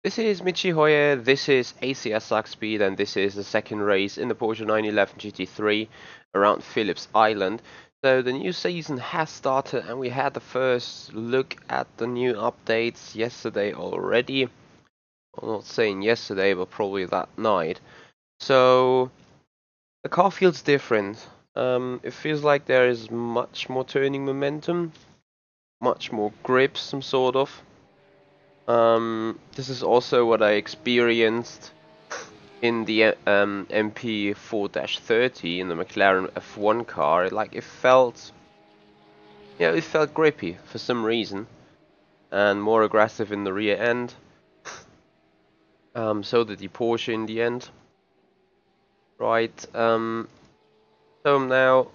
This is Michi Hoyer, this is ACR Zakspeed, and this is the second race in the Porsche 911 GT3 around Phillip Island. So the new season has started and we had the first look at the new updates yesterday already. I'm not saying yesterday, but probably that night. So the car feels different. It feels like there is much more turning momentum, much more grip, some sort of. This is also what I experienced in the MP 4-30 in the McLaren F1 car. It felt, yeah, it felt grippy for some reason, and more aggressive in the rear end. So did the Porsche in the end. Right. So I'm now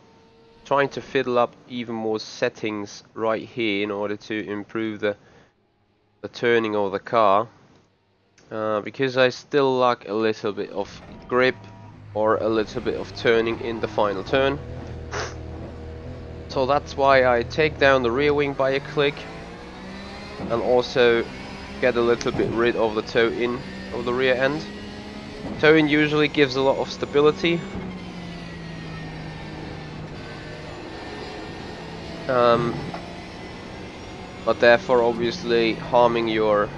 trying to fiddle up even more settings right here in order to improve the turning of the car. Because I still lack a little bit of grip or a little bit of turning in the final turn. So that's why I take down the rear wing by a click and also get a little bit rid of the toe in of the rear end. Toe in usually gives a lot of stability. But therefore obviously harming your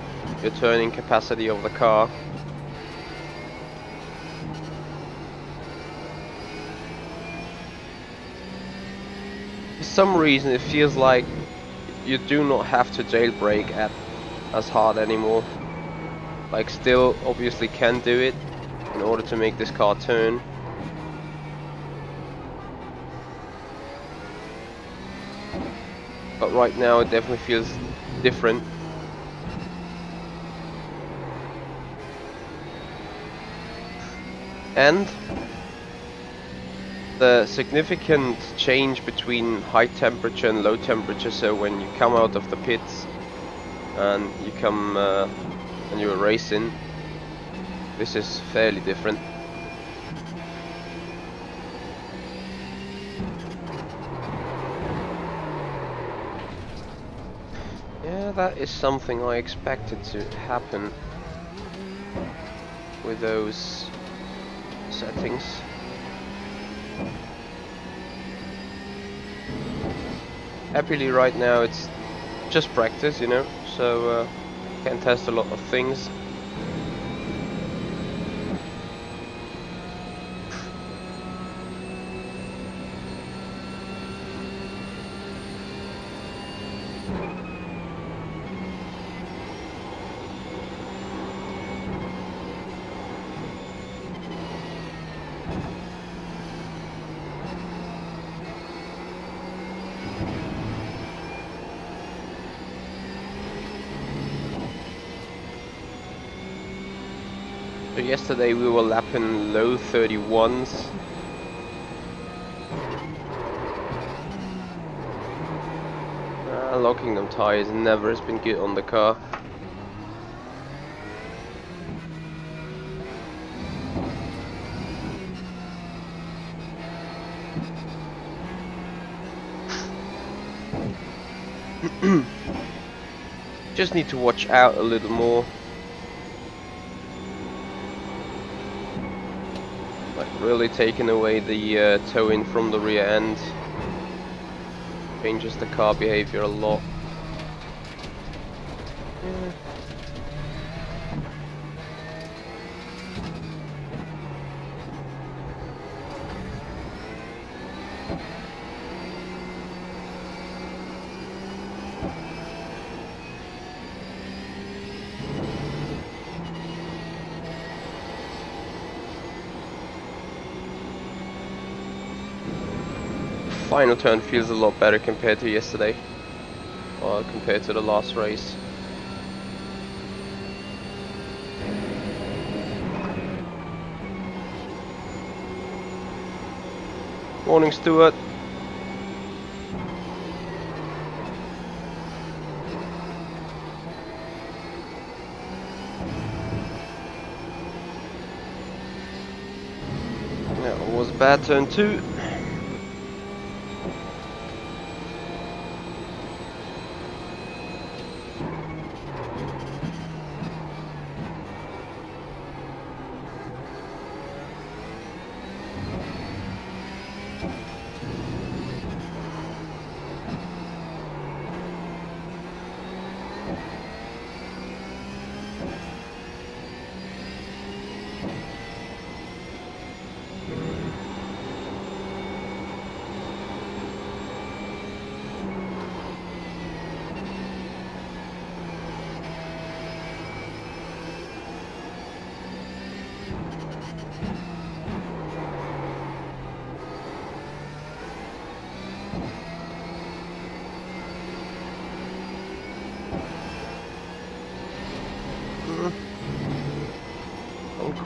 turning capacity of the car. For some reason it feels like you do not have to jailbrake as hard anymore. Like, still obviously can do it in order to make this car turn. But right now it definitely feels different. And the significant change between high temperature and low temperature, so when you come out of the pits and you come and you're racing, this is fairly different. Yeah, that is something I expected to happen with those settings. Happily right now it's just practice, you know, so can test a lot of things. So yesterday we were lapping low 31s. Locking them tires never has been good on the car. Just need to watch out a little more. Like, really taking away the toe in from the rear end changes the car behavior a lot. Yeah. Final turn feels a lot better compared to yesterday, or compared to the last race. Morning, Stuart. That was a bad turn too.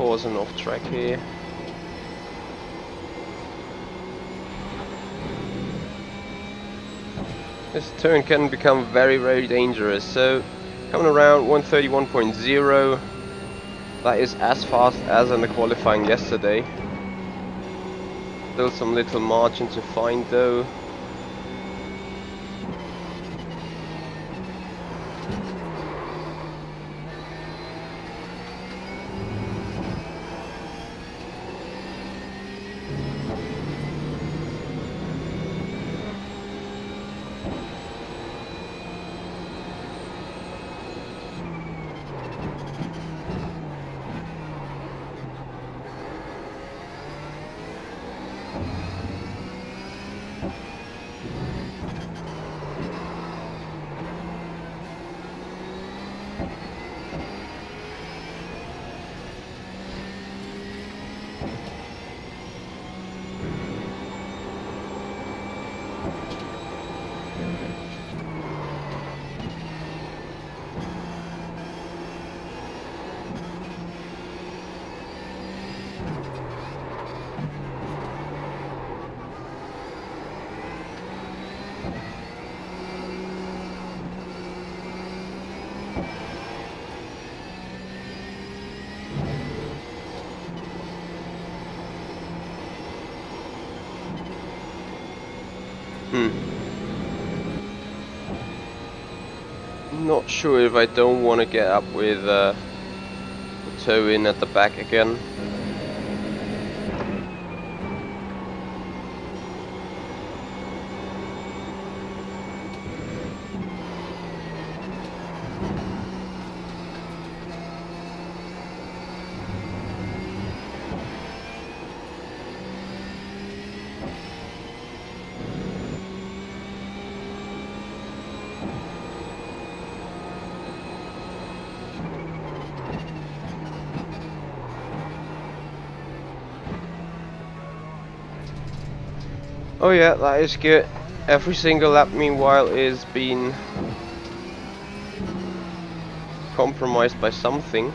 causing off track here. This turn can become very, very dangerous. So coming around 131.0, that is as fast as in the qualifying yesterday. Still some little margin to find though. Not sure if I don't want to get up with the toe in at the back again. Oh yeah, that is good. Every single lap meanwhile is being compromised by something.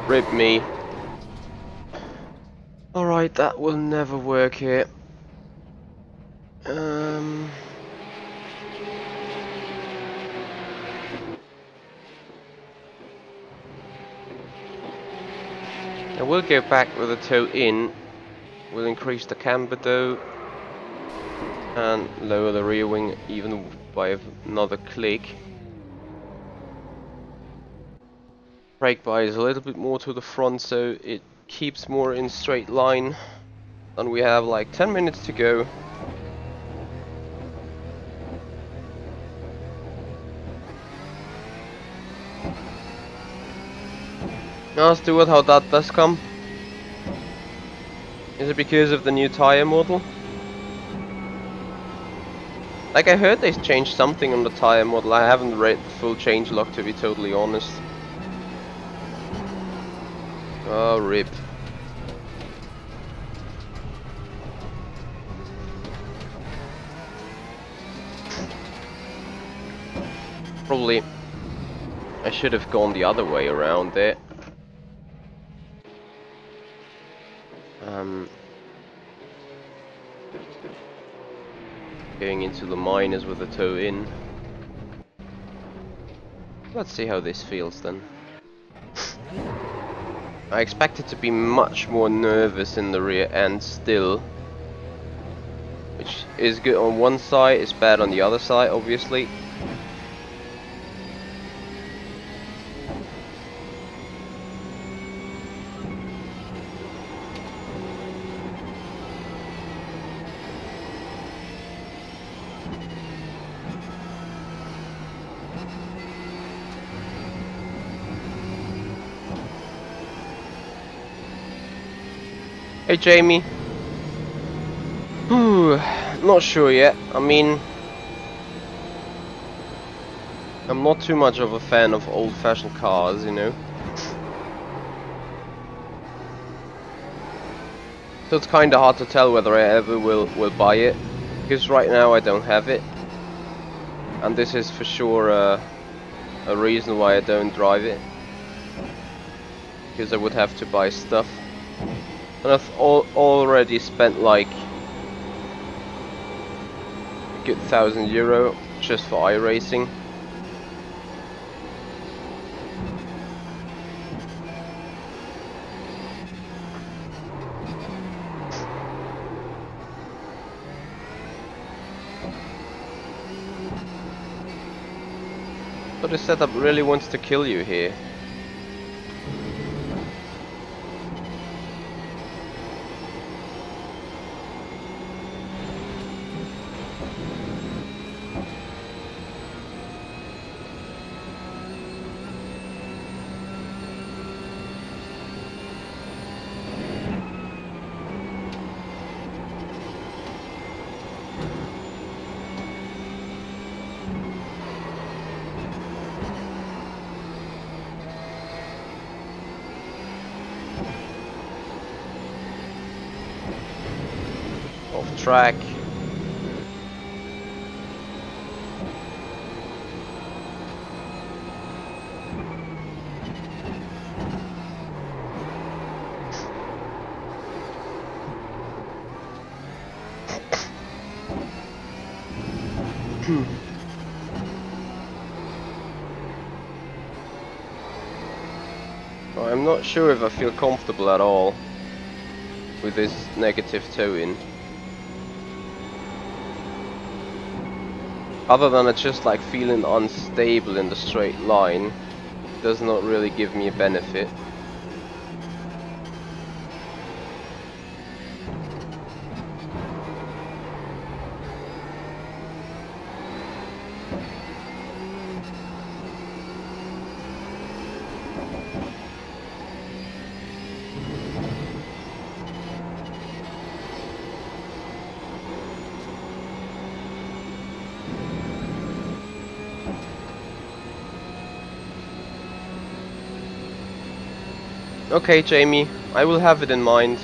Rip me. Alright, that will never work here. I will go back with the toe in. We'll increase the camber though and lower the rear wing even by another click. Brake bar is a little bit more to the front so it keeps more in straight line, and we have like 10 minutes to go. Now let's do it how that does come. Is it because of the new tire model? Like I heard they changed something on the tire model. I haven't read the full changelog to be totally honest. Oh, rip. Probably I should have gone the other way around there. Going into the minors with the toe in. Let's see how this feels then. I expected to be much more nervous in the rear end still, which is good on one side, it's bad on the other side obviously. Hey Jamie. Whew, Not sure yet. I mean, I'm not too much of a fan of old-fashioned cars, you know. So it's kind of hard to tell whether I ever will buy it, because right now I don't have it, and this is for sure a reason why I don't drive it, because I would have to buy stuff, and I've already spent like a good €1,000 just for iRacing. So this setup really wants to kill you here. Off track. I'm not sure if I feel comfortable at all with this negative toe-in. Other than it's just like feeling unstable in the straight line, it does not really give me a benefit. Okay, Jamie, I will have it in mind.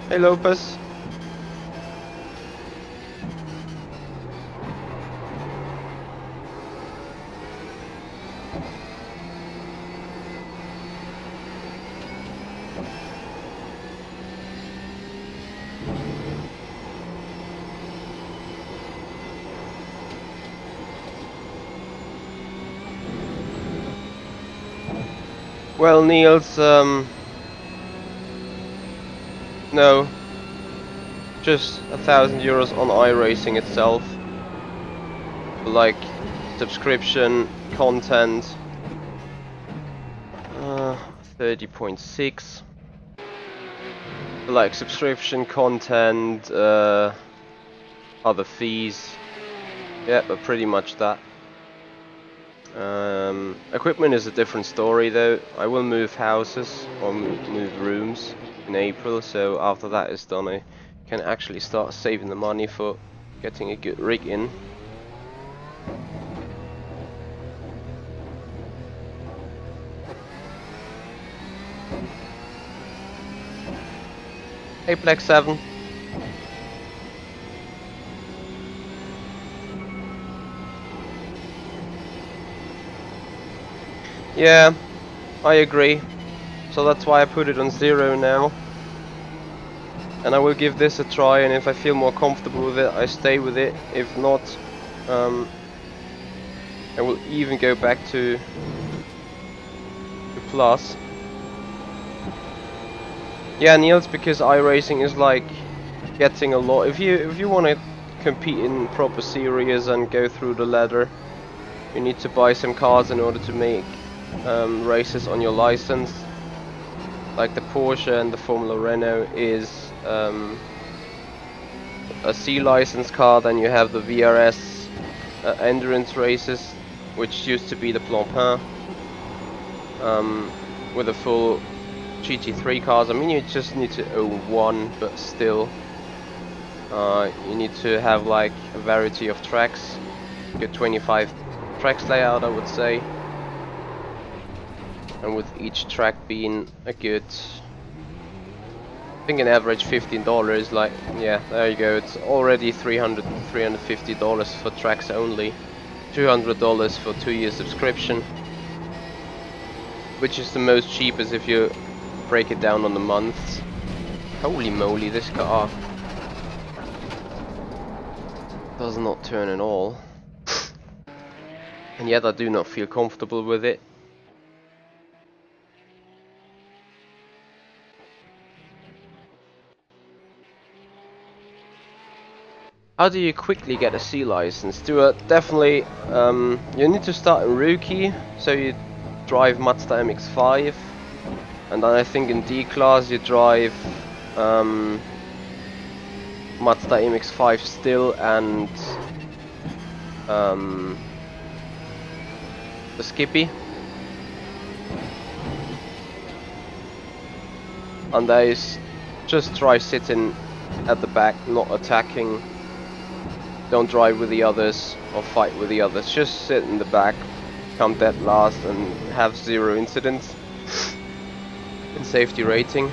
Hey Lopez. Well, Niels, no, just €1,000 on iRacing itself, like subscription, content, 30.6, like subscription, content, other fees, yeah, but pretty much that. Equipment is a different story though. I will move houses or move rooms in April, so after that is done I can actually start saving the money for getting a good rig in. Hey Black 7. Yeah, I agree. So that's why I put it on 0 now. And I will give this a try, and if I feel more comfortable with it, I stay with it. If not, I will even go back to plus. Yeah, Niels, because iRacing is like getting a lot. If you want to compete in proper series and go through the ladder, you need to buy some cars in order to make races on your license. Like the Porsche and the Formula Renault is a C license car. Then you have the VRS endurance races, which used to be the Plan with a full GT3 cars. I mean, you just need to own one, but still you need to have like a variety of tracks. Good 25 tracks layout, I would say, and with each track being a good, I think an average $15. Like, yeah, there you go. It's already $350 for tracks only, $200 for 2-year subscription, which is the most cheapest if you break it down on the months. Holy moly, this car does not turn at all. And yet I do not feel comfortable with it. How do you quickly get a C license? Definitely, you need to start in rookie, so you drive Mazda MX-5, and then I think in D class you drive Mazda MX-5 still, and the Skippy. And there is just try sitting at the back, not attacking. Don't drive with the others or fight with the others. Just sit in the back, come dead last, and have 0 incidents in safety rating.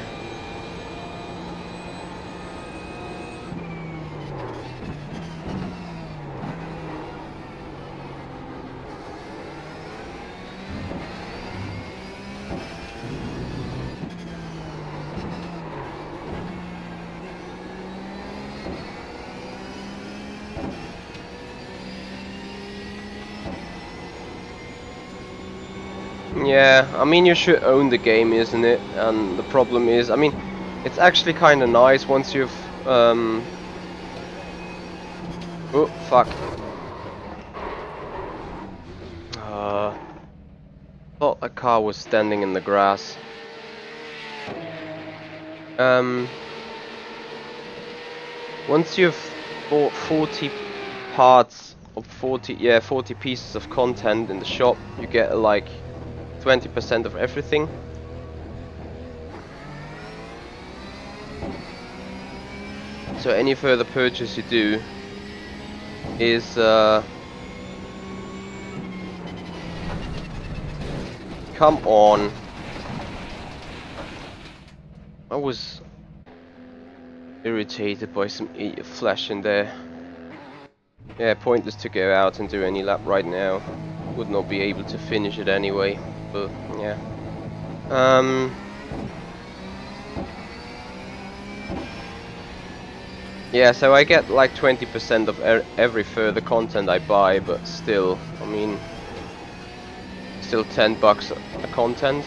Yeah, I mean, you should own the game, isn't it? And the problem is, I mean, it's actually kind of nice once you've oh fuck. Thought a car was standing in the grass. Once you've bought 40 parts of 40 pieces of content in the shop, you get like 20% of everything. So any further purchase you do is come on. I was irritated by some idiot flash in there. Yeah, pointless to go out and do any lap right now. Would not be able to finish it anyway. But yeah. Yeah, so I get like 20% of every further content I buy, but still, I mean, still $10 a content.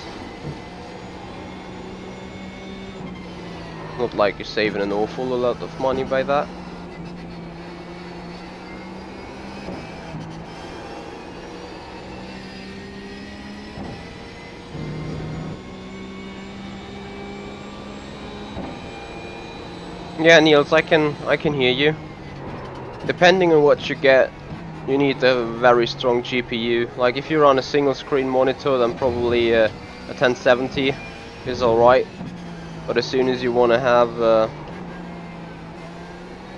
Not like you're saving an awful lot of money by that. Yeah, Niels, I can hear you. Depending on what you get, you need a very strong GPU. Like if you're on a single screen monitor, then probably a 1070 is alright. But as soon as you want to have a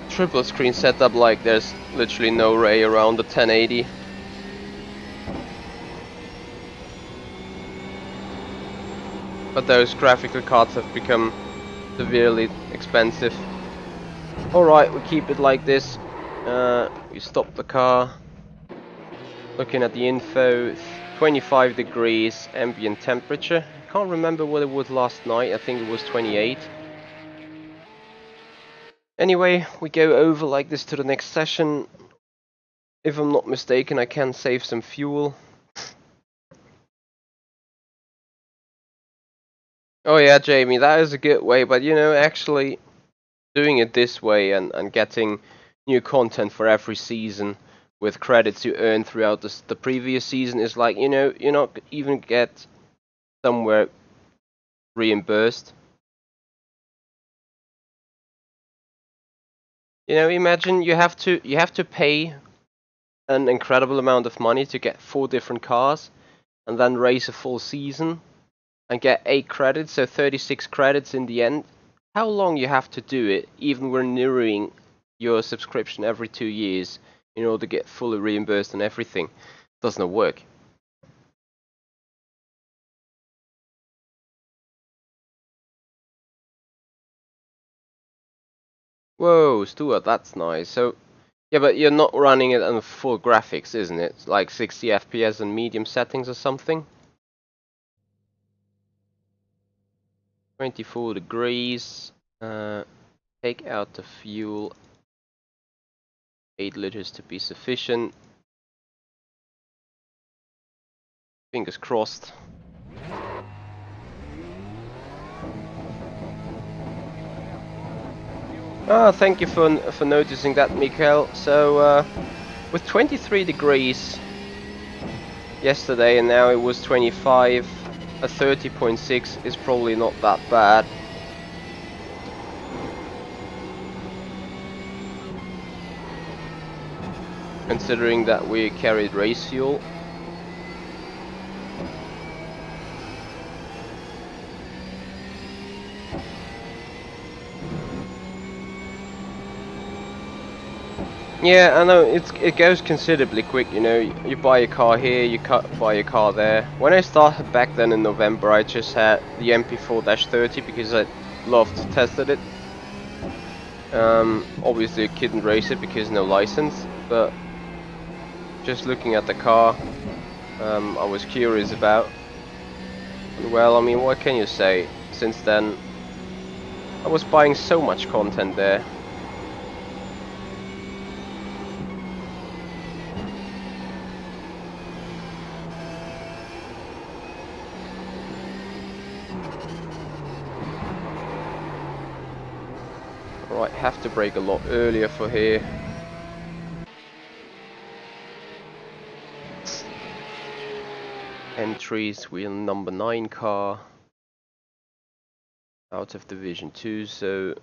triple screen setup, like there's literally no way around the 1080. But those graphical cards have become severely expensive. Alright, we keep it like this. We stop the car. Looking at the info, 25 degrees ambient temperature. Can't remember what it was last night. I think it was 28. Anyway, we go over like this to the next session. If I'm not mistaken, I can save some fuel. Oh yeah, Jamie, that is a good way, but you know, actually doing it this way and getting new content for every season with credits you earn throughout the previous season is like, you know, you're not even get somewhere reimbursed. You know, imagine you have to pay an incredible amount of money to get 4 different cars and then race a full season and get 8 credits, so 36 credits in the end. How long you have to do it, even renewing your subscription every 2 years in order to get fully reimbursed and everything, does not work. Whoa, Stuart, that's nice. So, yeah, but you're not running it on full graphics, isn't it? Like 60 FPS and medium settings or something? 24 degrees. Take out the fuel. 8 liters to be sufficient. Fingers crossed. Ah, thank you for noticing that, Mikael. So, with 23 degrees yesterday and now it was 25, a 30.6 is probably not that bad. Considering that we carried race fuel. Yeah, I know it goes considerably quick. You know, you buy a car here, you buy a car there. When I started back then in November, I just had the MP4-30 because I loved tested it. Obviously, I couldn't race it because no license, but just looking at the car, I was curious about. Well, I mean, what can you say? Since then, I was buying so much content there. Right, have to brake a lot earlier for here. Entries, wheel number 9 car. Out of Division 2, so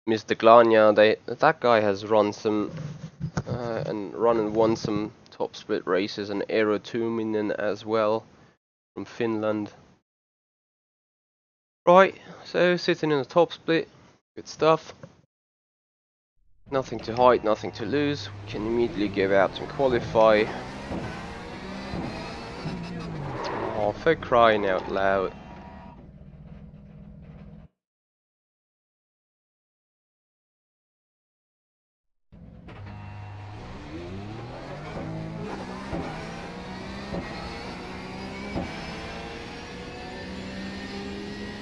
Mr. Glania, that guy has run some and won some top split races, and Eero Tuominen as well from Finland. Right, so sitting in the top split, good stuff. Nothing to hide, nothing to lose. We can immediately go out and qualify. Oh, for crying out loud.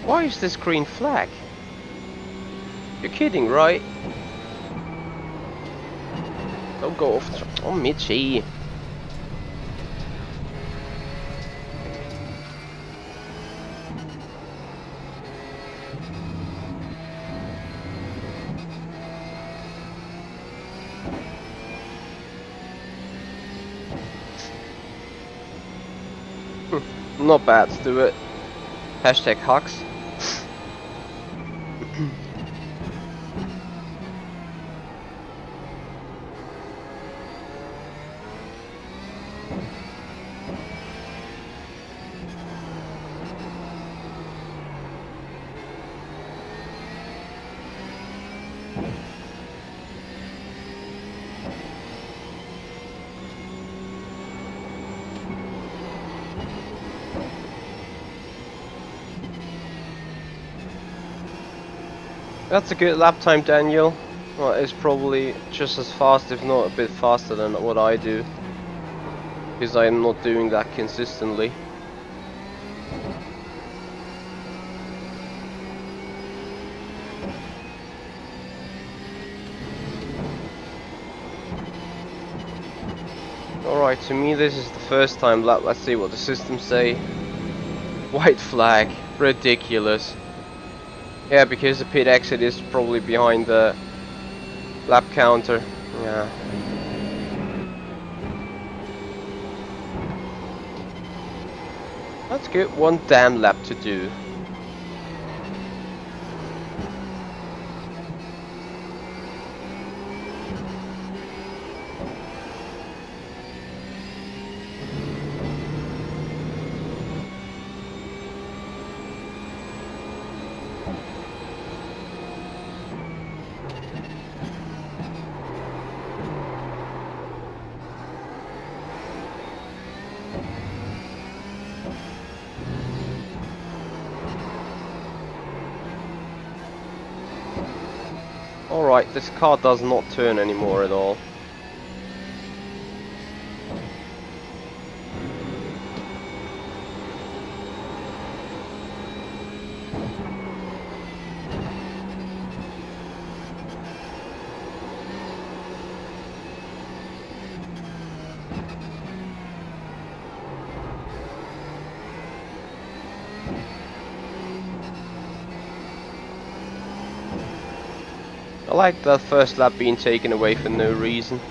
Why is this green flag? You're kidding, right? Don't go off. Oh, Michi. Not bad, Stuart. Hashtag Hux. That's a good lap time, Daniel. Well, it's probably just as fast, if not a bit faster than what I do. because I'm not doing that consistently. Alright, to me this is the first time lap. Let's see what the systems say. White flag, ridiculous. Yeah, because the pit exit is probably behind the lap counter. Yeah. That's good, one damn lap to do. Alright, this car does not turn anymore at all. I like that first lap being taken away for no reason.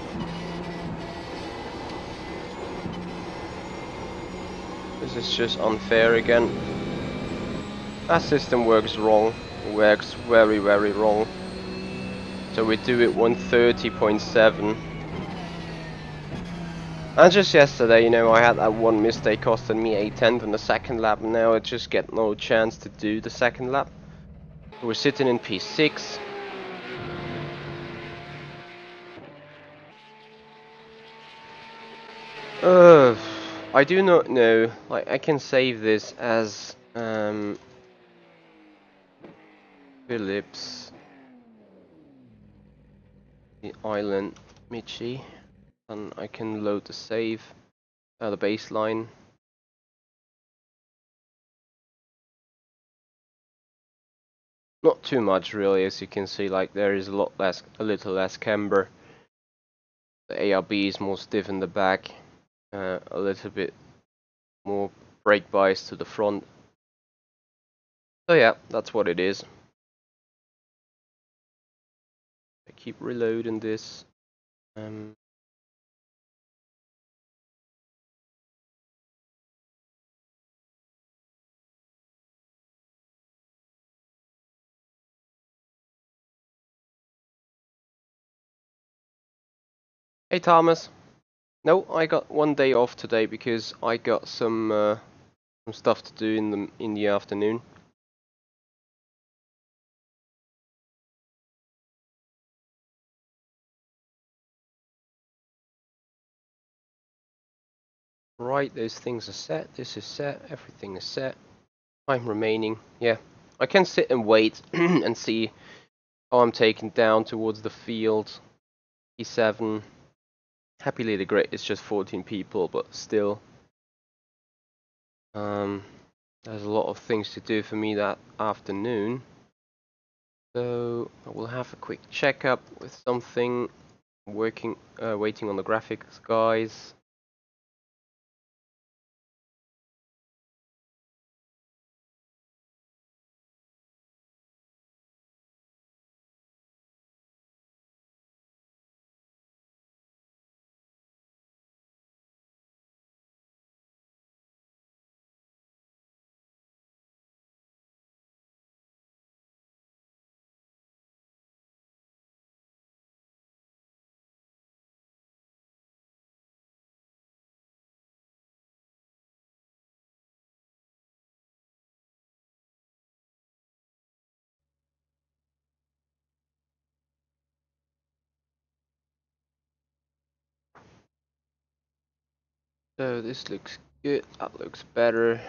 This is just unfair again. That system works wrong. It works very, very wrong. So we do it 130.7. And just yesterday, you know, I had that one mistake costing me a tenth in the second lap, and now I just get no chance to do the second lap. We're sitting in P6. I do not know. Like, I can save this as Phillips the Island Michi, and I can load the save, the baseline. Not too much really, as you can see. Like, there is a little less camber. The ARB is more stiff in the back, a little bit more brake bias to the front. So yeah, that's what it is. I keep reloading this. Hey Thomas. No, I got one day off today because I got some stuff to do in the afternoon. Right, those things are set. This is set. Everything is set. Time remaining. Yeah, I can sit and wait and see how I'm taken down towards the field. P7. Happily, the grid is just 14 people, but still. There's a lot of things to do for me that afternoon. So I will have a quick checkup with something. Waiting on the graphics guys. So this looks good, that looks better.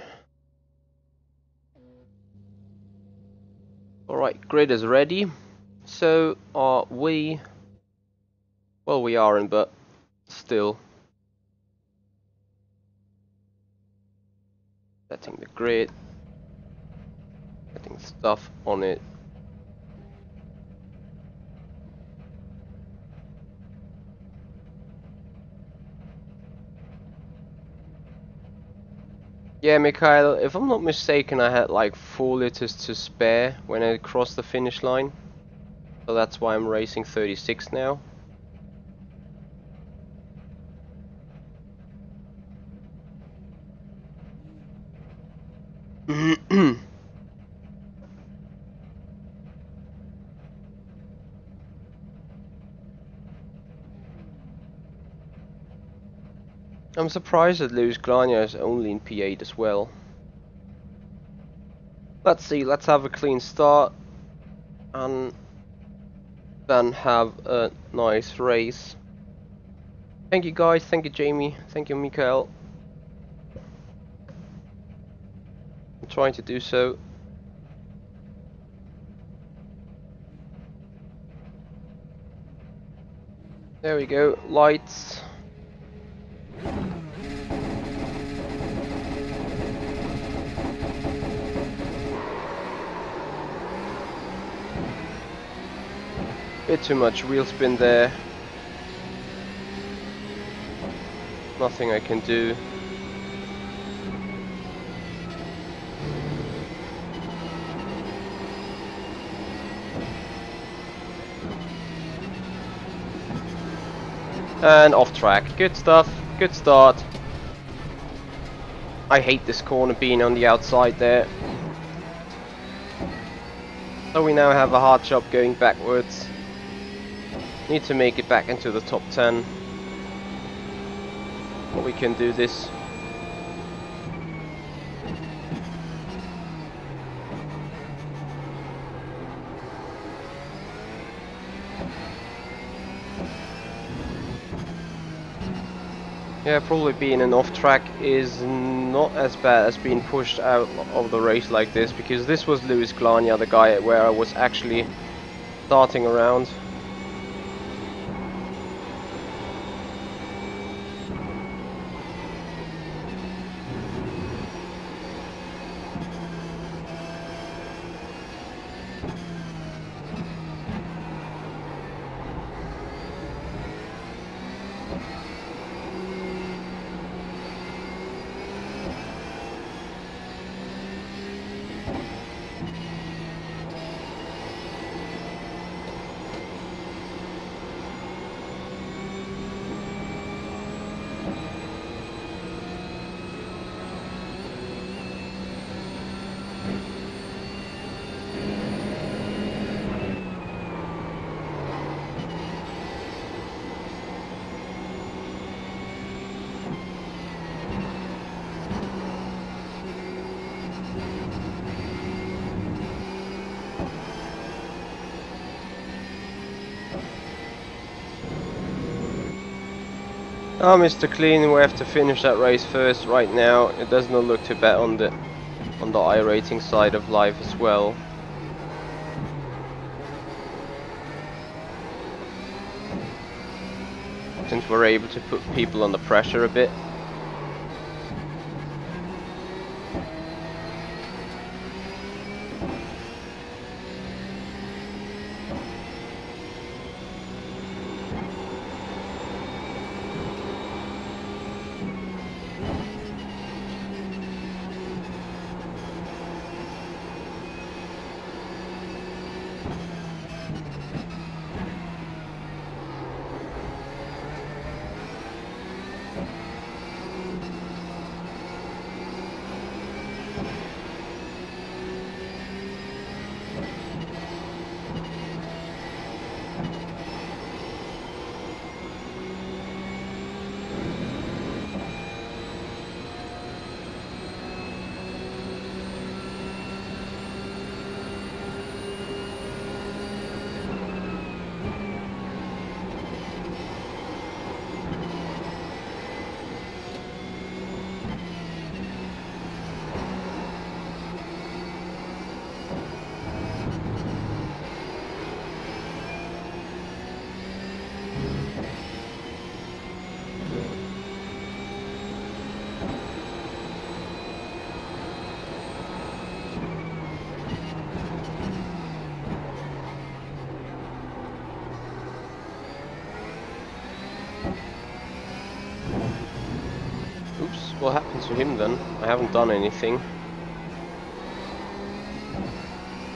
Alright, grid is ready. So are we... Well, we aren't, but still. Setting the grid, getting stuff on it. Yeah, Mikhail, if I'm not mistaken, I had like 4 liters to spare when I crossed the finish line. So that's why I'm racing 36 now. I'm surprised that Luis Glania is only in P8 as well. Let's see, let's have a clean start and then have a nice race. Thank you guys, thank you Jamie, thank you Mikael. I'm trying to do so. There we go, lights. Bit too much wheel spin there. Nothing I can do. And off track. Good stuff. Good start. I hate this corner being on the outside there. So we now have a hard job going backwards. Need to make it back into the top 10. But we can do this. Yeah, probably being an off track is not as bad as being pushed out of the race like this, because this was Luis Glania, the guy where I was actually starting around. Oh, Mr. Clean, we have to finish that race first right now. It does not look too bad on the iRacing side of life as well. Since we're able to put people under pressure a bit. What happened to him then? I haven't done anything.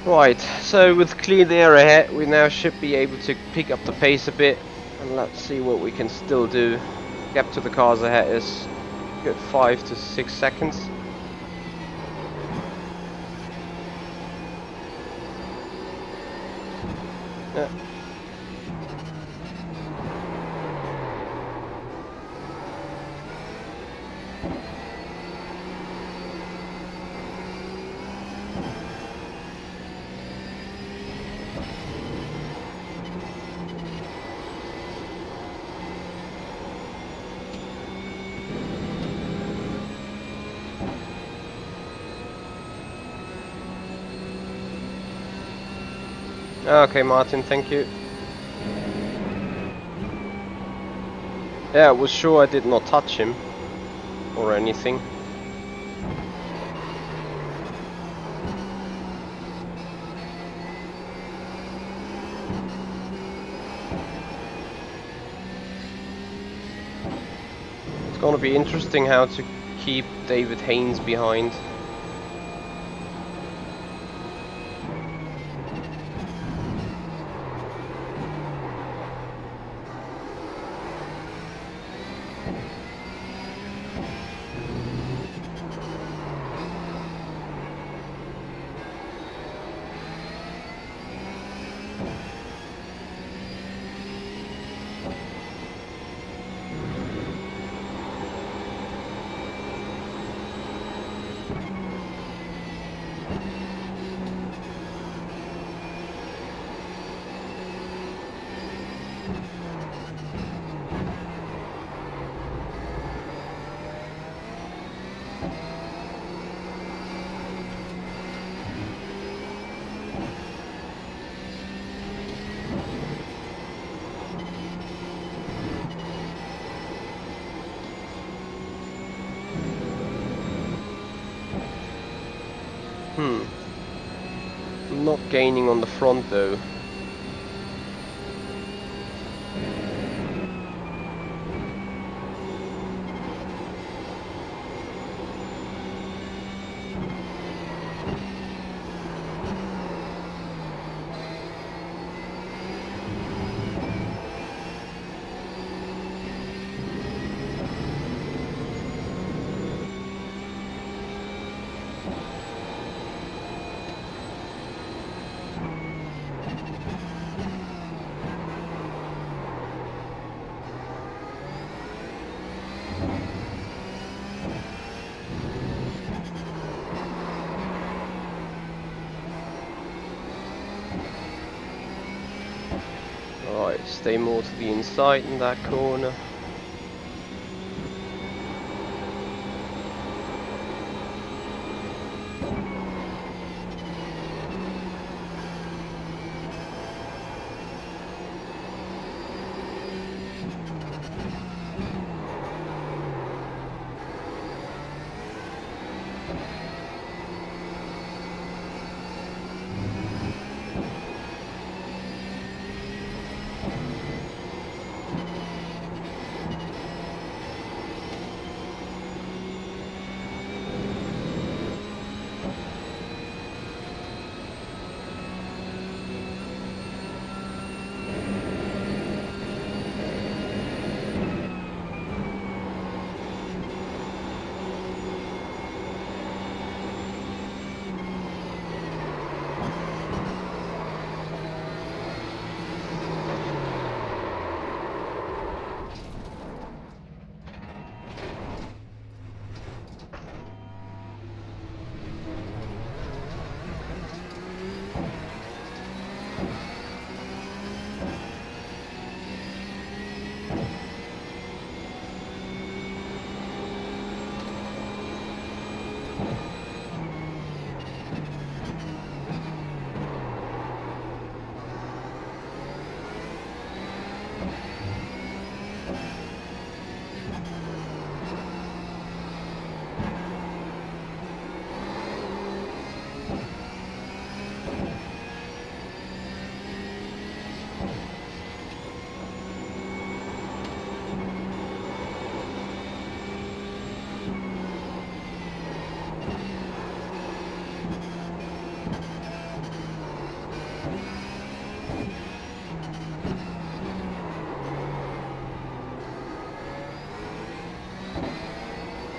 Right, so with clean air ahead, we now should be able to pick up the pace a bit. And let's see what we can still do. Gap to the cars ahead is good 5 to 6 seconds. Yeah. Okay, Martin, thank you. Yeah, I was sure I did not touch him or anything. It's gonna be interesting how to keep David Haynes behind. I'm not gaining on the front though. Right, stay more to the inside in that corner.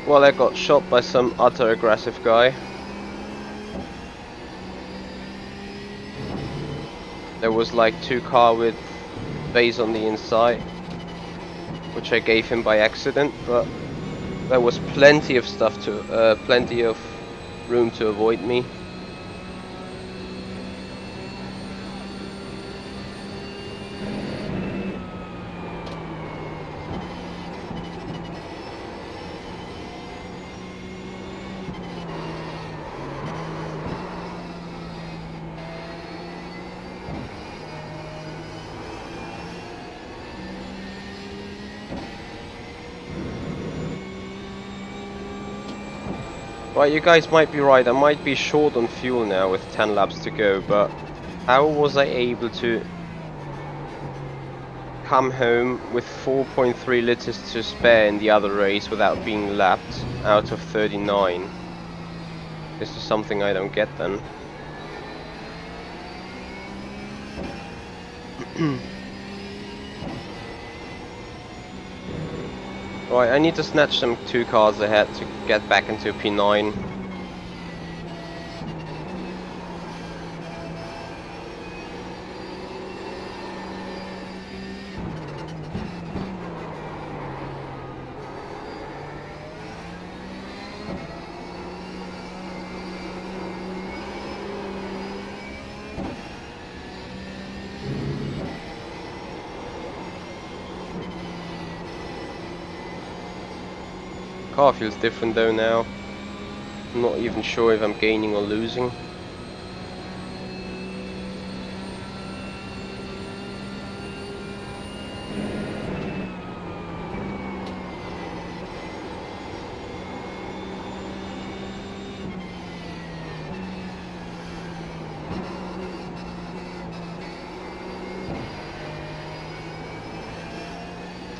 Well, I got shot by some utter aggressive guy. There was like 2 car with base on the inside, which I gave him by accident, but there was plenty of stuff to, plenty of room to avoid me. Right, you guys might be right, I might be short on fuel now with 10 laps to go, but how was I able to come home with 4.3 liters to spare in the other race without being lapped out of 39? This is something I don't get then. Right, I need to snatch some 2 cars ahead to get back into P9. Car feels different though now. I'm not even sure if I'm gaining or losing.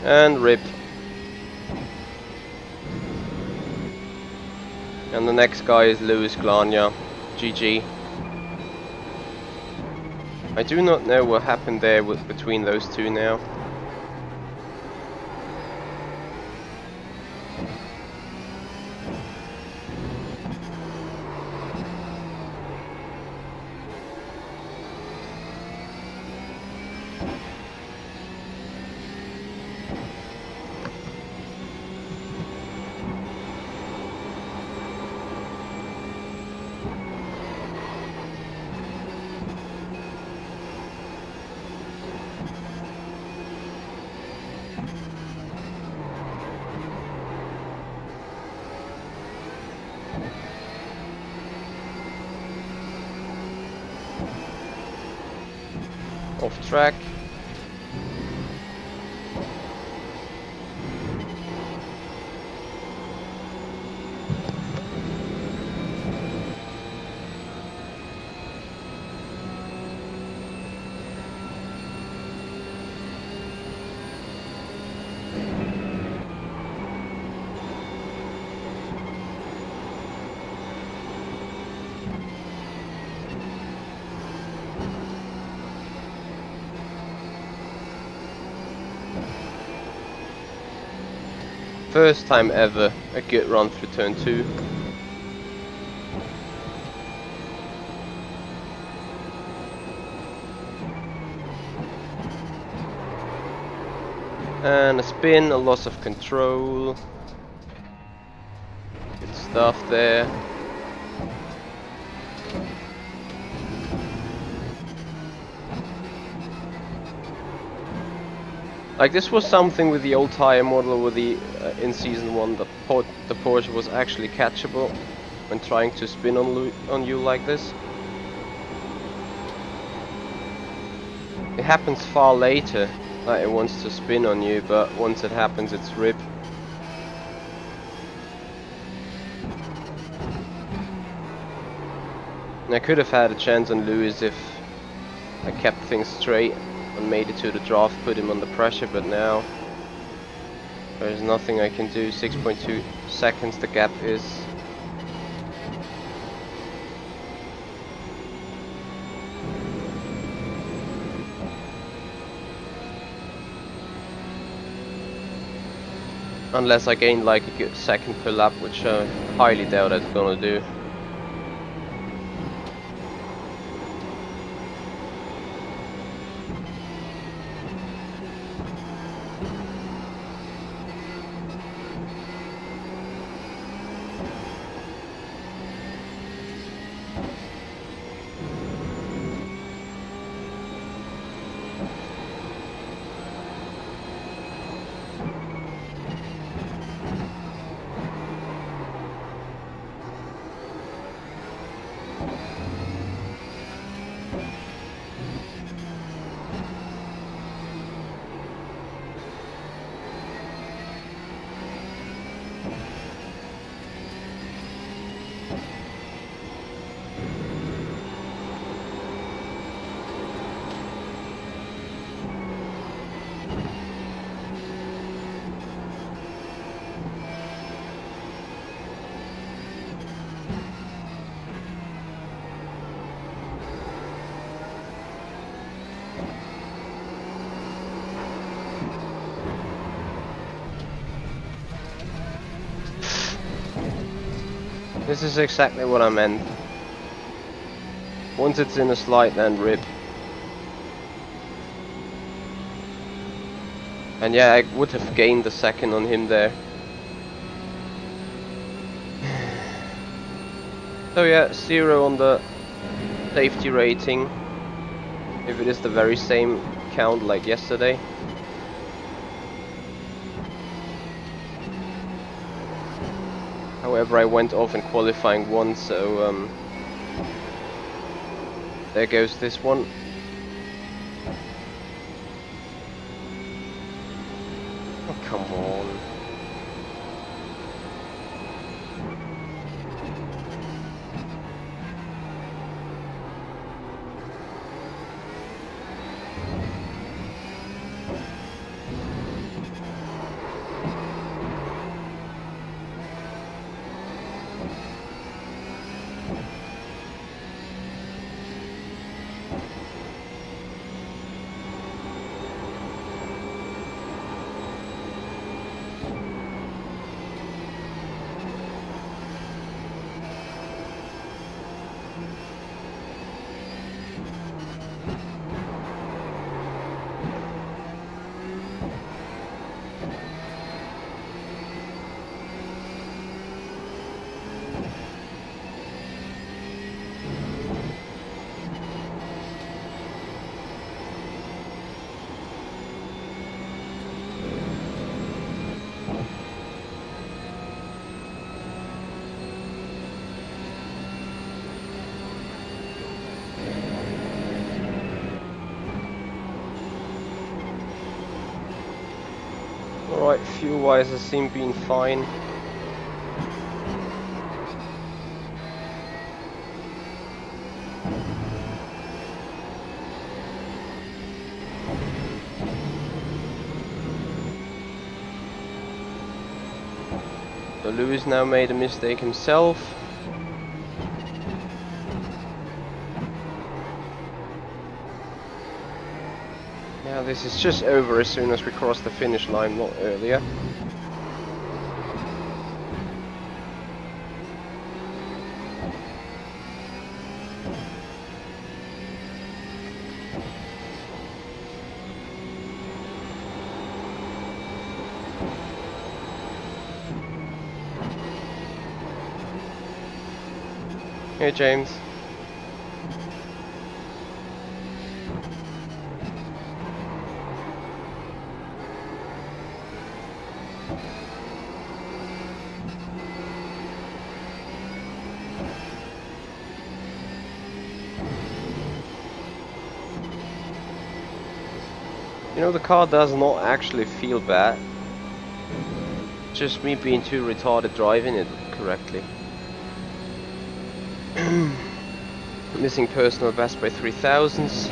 And rip. And the next guy is Lewis Glania. GG. I do not know what happened there between those two now. Off track. First time ever a good run through turn 2. And a spin, a loss of control. Good stuff there. Like, this was something with the old tire model with the in season 1, the Porsche was actually catchable when trying to spin on you like this. It happens far later, like it wants to spin on you, but once it happens it's rip. And I could have had a chance on Lewis if I kept things straight and made it to the draft, put him under pressure, but now there's nothing I can do. 6.2 seconds the gap is. Unless I gain like a good second per lap, which I highly doubt it's gonna do. This is exactly what I meant. Once it's in a slide, then rip. And yeah, I would have gained a second on him there. So yeah, 0 on the safety rating. If it is the very same count like yesterday. However, I went off in qualifying once, so there goes this one. Oh, come on. Alright, fuel-wise I seem being fine. So Lewis now made a mistake himself. Now this is just over as soon as we cross the finish line, not earlier. Hey James. You know, the car does not actually feel bad. Just me being too retarded driving it correctly. Missing personal best by 3,000ths.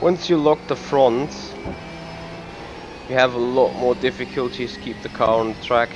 once you lock the front, you have a lot more difficulties to keep the car on the track.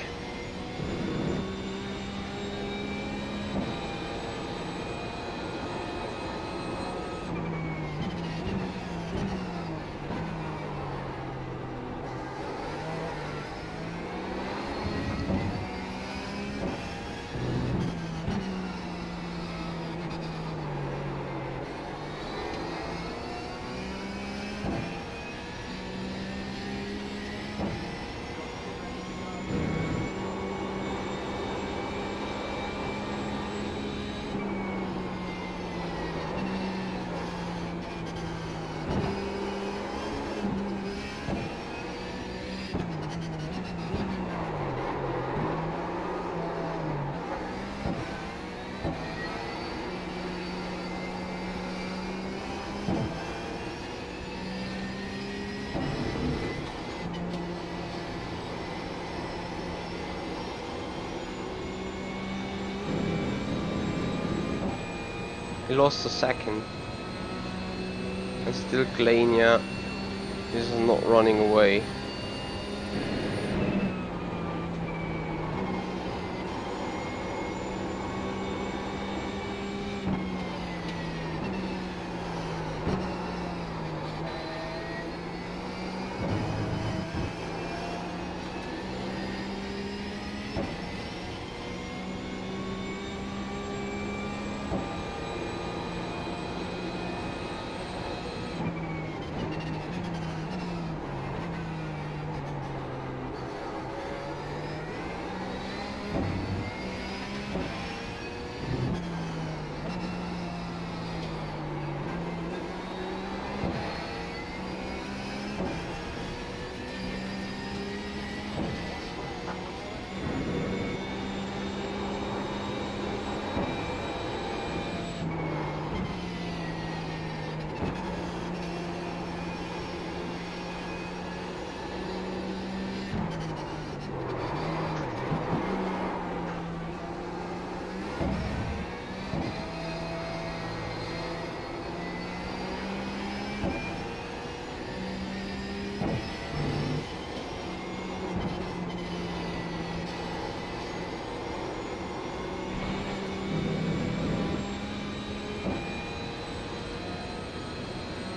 He lost a second. And still Glania is not running away.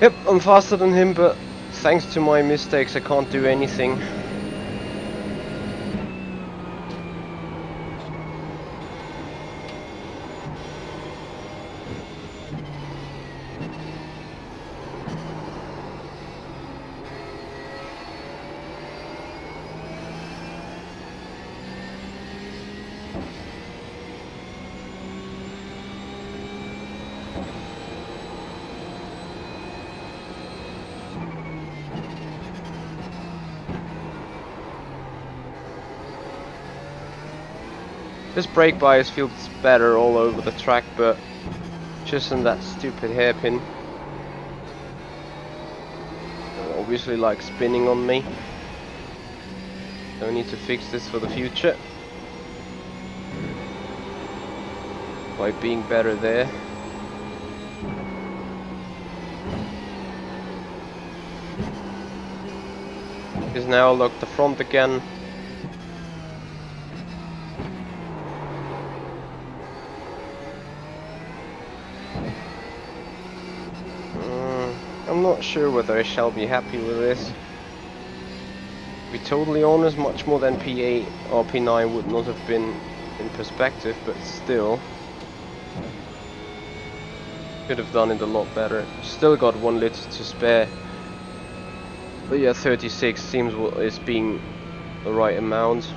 Yep, I'm faster than him, but thanks to my mistakes I can't do anything. This brake bias feels better all over the track, but just on that stupid hairpin. It obviously like spinning on me. So I need to fix this for the future. By being better there. Because now I'll lock the front again. I'm not sure whether I shall be happy with this. To be totally honest, much more than P8 or P9 would not have been in perspective, but still. Could have done it a lot better. Still got 1 liter to spare. But yeah, 36 seems what is being the right amount.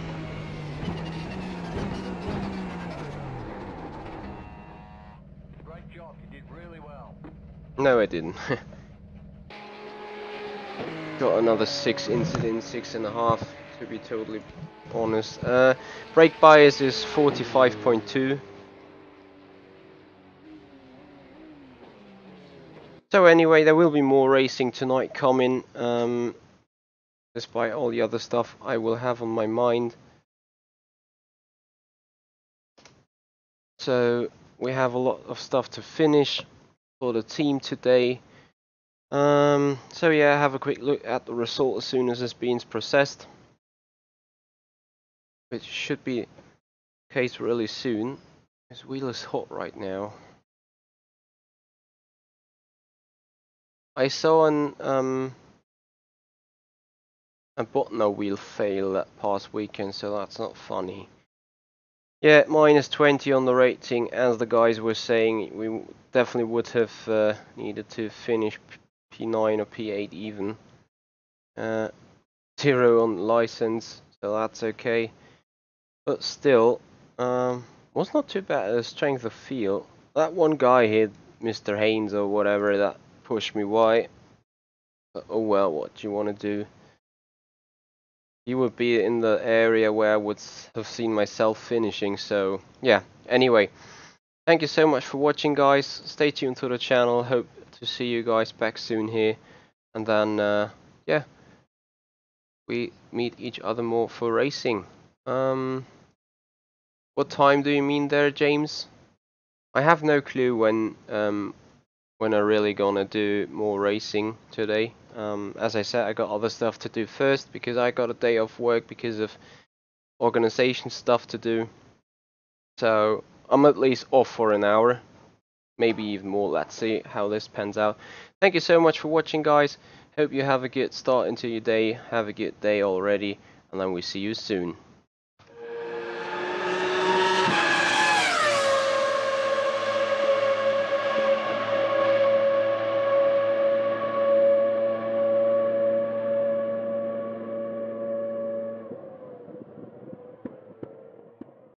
Great job, you did really well. No, I didn't. Got another 6 incidents, 6.5 to be totally honest. Brake bias is 45.2. So anyway, there will be more racing tonight coming, despite all the other stuff I will have on my mind. So we have a lot of stuff to finish for the team today. So yeah, have a quick look at the result as soon as it's being processed, which should be the case really soon. This wheel is hot right now. I saw a Botno wheel fail that past weekend, so that's not funny. Yeah, -20 on the rating, as the guys were saying. We definitely would have needed to finish P9 or P8 even. 0 on license, so that's okay. But still, was not too bad at strength of field. That one guy here, Mr. Haynes or whatever, that pushed me wide. But oh well, what do you want to do? He would be in the area where I would have seen myself finishing, so yeah. Anyway, thank you so much for watching, guys. Stay tuned to the channel. Hope to see you guys back soon here. And then, yeah, we meet each other more for racing. What time do you mean there, James? I have no clue when I'm really gonna do more racing today. As I said, I got other stuff to do first because I got a day off work because of organization stuff to do. So I'm at least off for an hour, maybe even more. Let's see how this pans out. Thank you so much for watching, guys. Hope you have a good start into your day. Have a good day already, and then we see you soon.